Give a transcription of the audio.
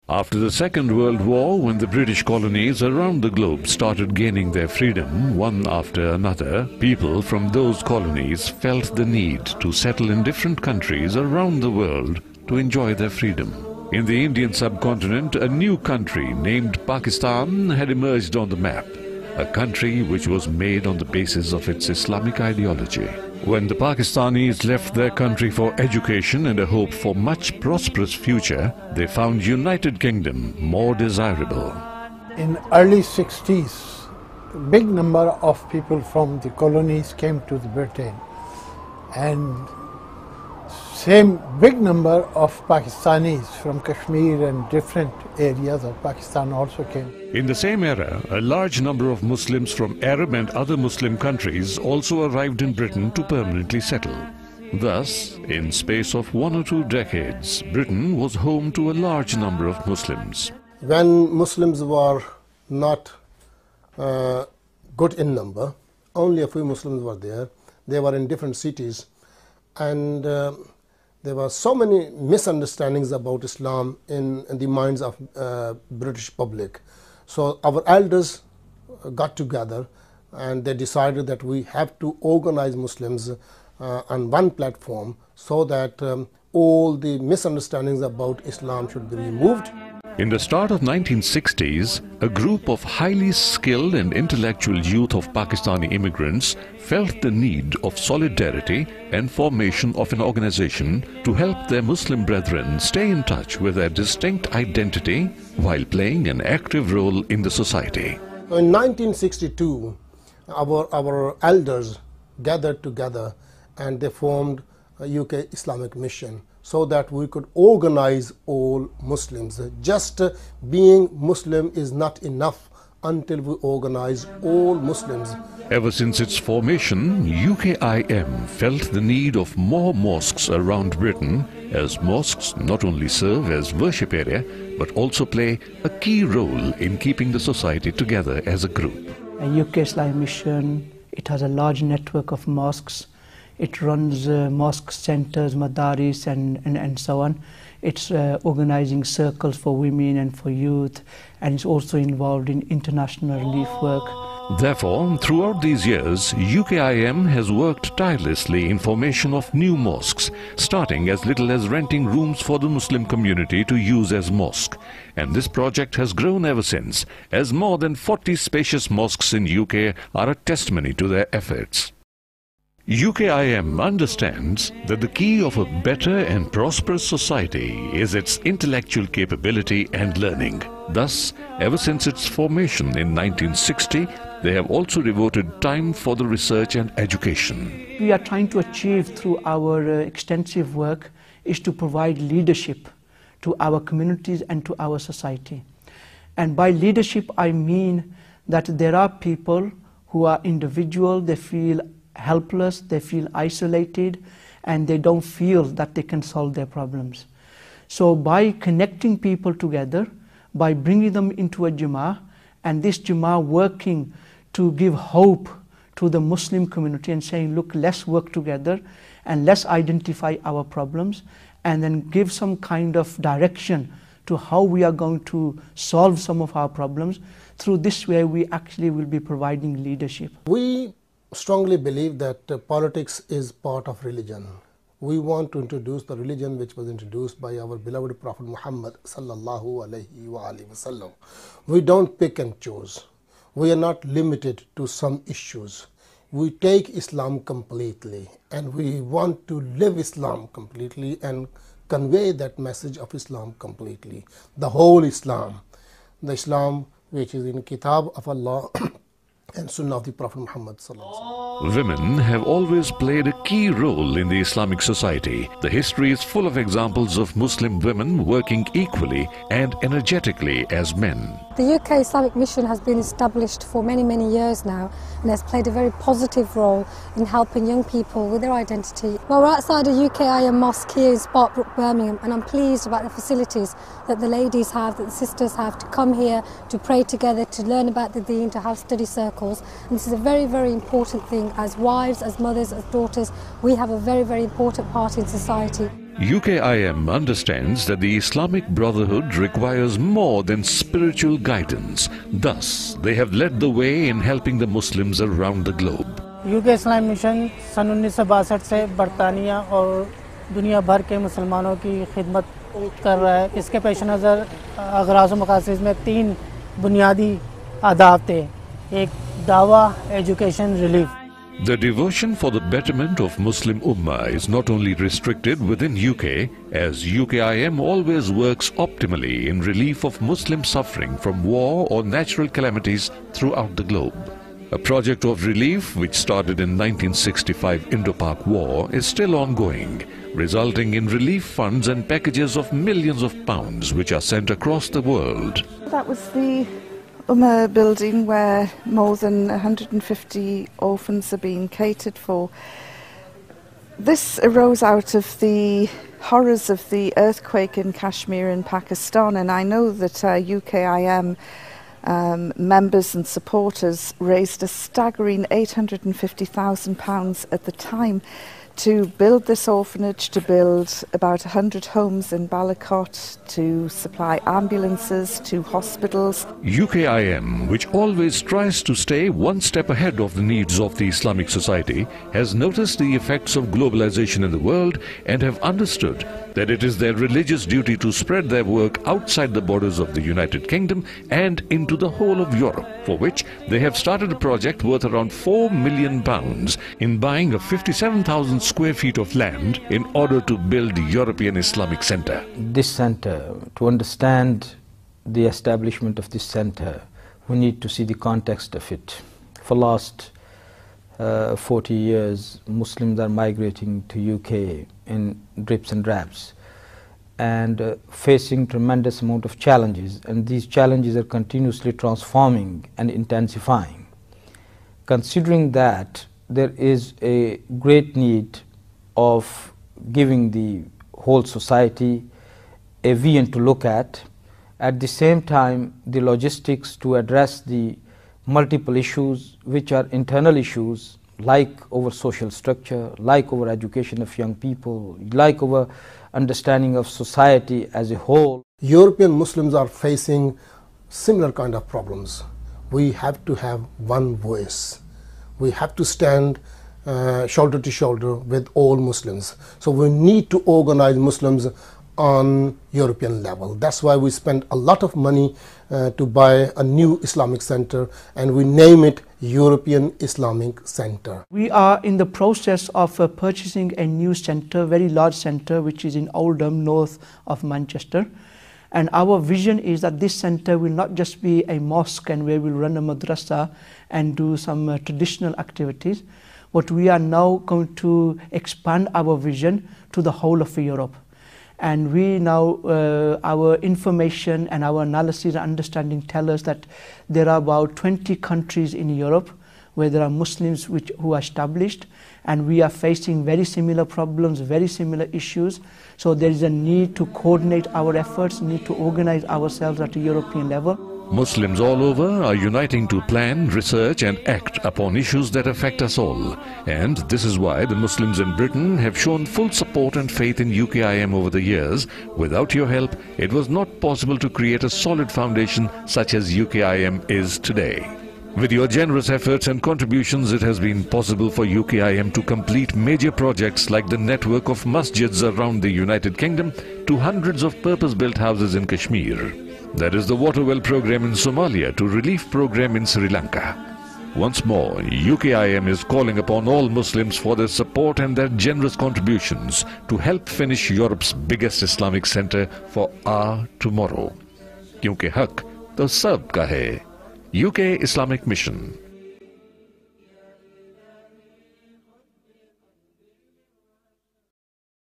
After the Second World War, when the British colonies around the globe started gaining their freedom one after another, people from those colonies felt the need to settle in different countries around the world to enjoy their freedom. In the Indian subcontinent, a new country named Pakistan had emerged on the map, a country which was made on the basis of its Islamic ideology. When the Pakistanis left their country for education and a hope for much prosperous future, they found United Kingdom more desirable. In early 60s, a big number of people from the colonies came to Britain, and same big number of Pakistanis from Kashmir and different areas of Pakistan also came. In the same era, a large number of Muslims from Arab and other Muslim countries also arrived in Britain to permanently settle. Thus, in space of 1 or 2 decades, Britain was home to a large number of Muslims. When Muslims were not good in number, only a few Muslims were there. They were in different cities, and there were so many misunderstandings about Islam in the minds of British public. So our elders got together and they decided that we have to organize Muslims on one platform so that all the misunderstandings about Islam should be removed. In the start of 1960s, a group of highly skilled and intellectual youth of Pakistani immigrants felt the need of solidarity and formation of an organization to help their Muslim brethren stay in touch with their distinct identity while playing an active role in the society. In 1962, our elders gathered together and they formed a UK Islamic mission, so that we could organize all Muslims. Just being Muslim is not enough until we organize all Muslims. Ever since its formation, UKIM felt the need of more mosques around Britain, as mosques not only serve as worship area but also play a key role in keeping the society together as a group. UK Islamic Mission, it has a large network of mosques. It runs mosque centers, madaris and so on. It's organizing circles for women and for youth, and it's also involved in international relief work. Therefore, throughout these years, UKIM has worked tirelessly in formation of new mosques, starting as little as renting rooms for the Muslim community to use as mosque. And this project has grown ever since, as more than 40 spacious mosques in UK are a testimony to their efforts. UKIM understands that the key of a better and prosperous society is its intellectual capability and learning. Thus, ever since its formation in 1960, they have also devoted time for the research and education. We are trying to achieve through our extensive work is to provide leadership to our communities and to our society. And by leadership, I mean that there are people who are individual, they feel helpless, they feel isolated, and they don't feel that they can solve their problems. So by connecting people together, by bringing them into a Jama'ah, and this Jama'ah working to give hope to the Muslim community and saying, look, let's work together and let's identify our problems and then give some kind of direction to how we are going to solve some of our problems. Through this way, we actually will be providing leadership. We strongly believe that politics is part of religion. We want to introduce the religion which was introduced by our beloved Prophet Muhammad sallallahu alaihi wasallam. We don't pick and choose. We are not limited to some issues. We take Islam completely, and we want to live Islam completely and convey that message of Islam completely. The whole Islam, the Islam which is in Kitab of Allah and Sunnah of the Prophet Muhammad sallallahu alaihi wasallam. Women have always played a key role in the Islamic society. The history is full of examples of Muslim women working equally and energetically as men. The UK Islamic Mission has been established for many, many years now and has played a very positive role in helping young people with their identity. Well, we're outside a UKIM mosque here in Sparkbrook, Birmingham, and I'm pleased about the facilities that the ladies have, that the sisters have, to come here, to pray together, to learn about the Deen, to have study circles. And this is a very, very important thing. As wives, as mothers, as daughters, we have a very, very important part in society. UKIM understands that the Islamic Brotherhood requires more than spiritual guidance. Thus, they have led the way in helping the Muslims around the globe. UK Islam Mission सन 1962 से बरतानिया और दुनिया भर के मुसलमानों की खिदमत कर रहा है। इसके पेश नज़र अगराज़ व मकासद में 3 बुनियादी अहदाफ थे। एक दावा, education, relief. The devotion for the betterment of Muslim Ummah is not only restricted within UK, as UKIM always works optimally in relief of Muslim suffering from war or natural calamities throughout the globe. A project of relief which started in 1965 Indo-Pak War is still ongoing, resulting in relief funds and packages of millions of pounds which are sent across the world. That was the Ummah building where more than 150 orphans are being catered for. This arose out of the horrors of the earthquake in Kashmir in Pakistan, and I know that UKIM members and supporters raised a staggering £850,000 at the time to build this orphanage, to build about 100 homes in Balakot, to supply ambulances to hospitals. UKIM, which always tries to stay one step ahead of the needs of the Islamic society, has noticed the effects of globalization in the world and have understood that it is their religious duty to spread their work outside the borders of the United Kingdom and into the whole of Europe, for which they have started a project worth around £4 million in buying a 57,000 square feet of land in order to build the European Islamic Center. This center, to understand the establishment of this center, we need to see the context of it. For last 40 years, Muslims are migrating to UK in drips and drabs and facing tremendous amount of challenges, and these challenges are continuously transforming and intensifying. Considering that, there is a great need of giving the whole society a vision to look at the same time the logistics to address the multiple issues which are internal issues, like our social structure, like our education of young people, like our understanding of society as a whole. European Muslims are facing similar kind of problems. We have to have one voice. We have to stand shoulder to shoulder with all Muslims. So we need to organize Muslims on European level. That's why we spent a lot of money to buy a new Islamic center, and we name it European Islamic Center. We are in the process of purchasing a new center, very large center, which is in Oldham, north of Manchester. And our vision is that this center will not just be a mosque and where we'll run a madrasa and do some traditional activities, but we are now going to expand our vision to the whole of Europe. And we now, our information and our analysis and understanding tell us that there are about 20 countries in Europe where there are Muslims who are established, and we are facing very similar problems, very similar issues. So there is a need to coordinate our efforts, need to organize ourselves at a European level. Muslims all over are uniting to plan, research and act upon issues that affect us all. And this is why the Muslims in Britain have shown full support and faith in UKIM over the years. Without your help, it was not possible to create a solid foundation such as UKIM is today. With your generous efforts and contributions, it has been possible for UKIM to complete major projects like the network of masjids around the United Kingdom to hundreds of purpose-built houses in Kashmir. That is the water well program in Somalia to relief program in Sri Lanka. Once more, UKIM is calling upon all Muslims for their support and their generous contributions to help finish Europe's biggest Islamic center for our tomorrow. Kyunki haq to sab ka hai. UK Islamic Mission.